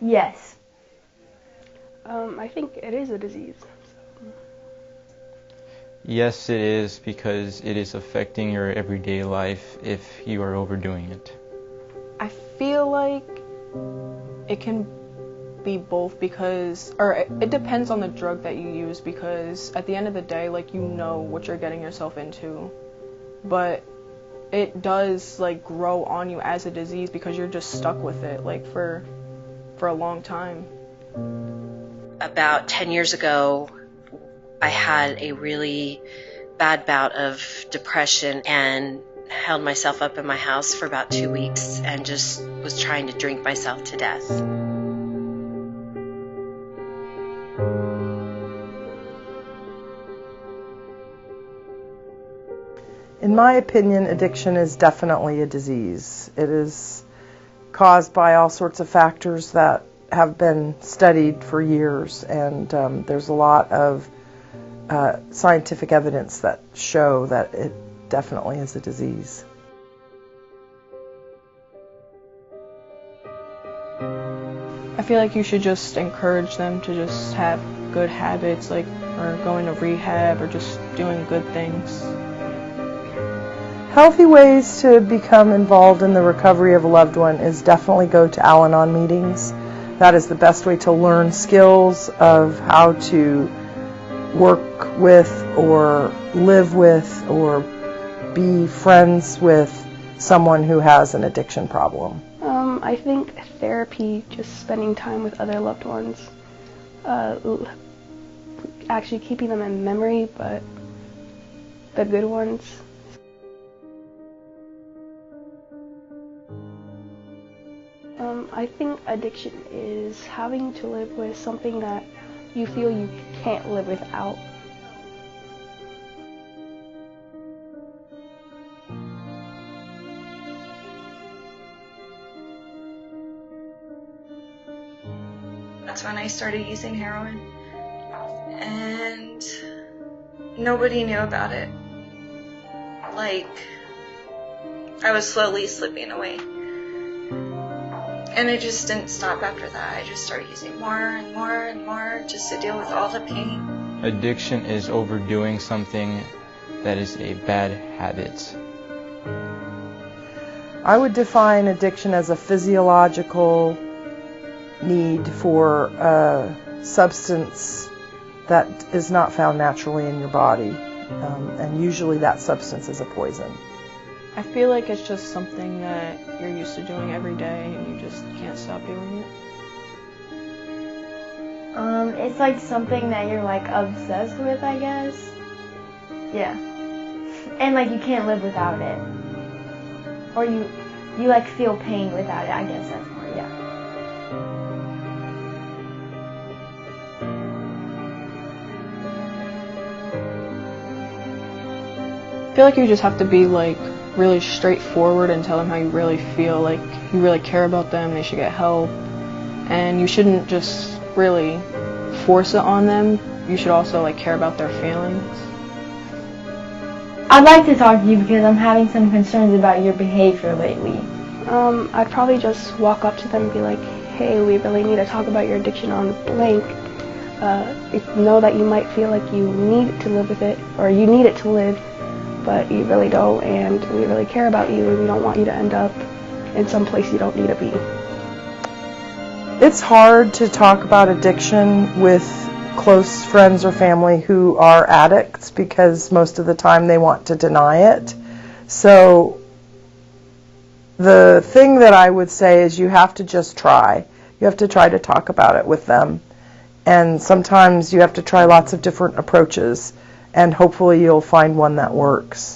Yes. I think it is a disease. Yes, it is, because it is affecting your everyday life if you are overdoing it. I feel like it can be both because, or it depends on the drug that you use, because at the end of the day, like, you know what you're getting yourself into, but it does like grow on you as a disease because you're just stuck with it like for a long time. About 10 years ago, I had a really bad bout of depression and held myself up in my house for about 2 weeks and just was trying to drink myself to death. In my opinion, addiction is definitely a disease. It is caused by all sorts of factors that have been studied for years, and there's a lot of scientific evidence that show that it definitely is a disease. I feel like you should just encourage them to just have good habits, like, or going to rehab or just doing good things. Healthy ways to become involved in the recovery of a loved one is definitely go to Al-Anon meetings. That is the best way to learn skills of how to work with or live with or be friends with someone who has an addiction problem. I think therapy, just spending time with other loved ones, actually keeping them in memory, but the good ones. I think addiction is having to live with something that you feel you can't live without. That's when I started using heroin, and nobody knew about it. Like, I was slowly slipping away. And it just didn't stop after that. I just started using more and more and more just to deal with all the pain. Addiction is overdoing something that is a bad habit. I would define addiction as a physiological need for a substance that is not found naturally in your body, and usually that substance is a poison. I feel like it's just something that you're used to doing every day and you just can't stop doing it. It's like something that you're like obsessed with, I guess. Yeah. And like you can't live without it. Or you like feel pain without it, I guess that's more, yeah. I feel like you just have to be like really straightforward and tell them how you really feel, like you really care about them, they should get help, and you shouldn't just really force it on them. You should also like care about their feelings. I'd like to talk to you because I'm having some concerns about your behavior lately. I'd probably just walk up to them and be like, hey, we really need to talk about your addiction on blank. Know that you might feel like you need to live with it, or you need it to live, but you really don't, and we really care about you, and we don't want you to end up in some place you don't need to be. It's hard to talk about addiction with close friends or family who are addicts because most of the time they want to deny it. So the thing that I would say is you have to just try. You have to try to talk about it with them. And sometimes you have to try lots of different approaches, and hopefully you'll find one that works.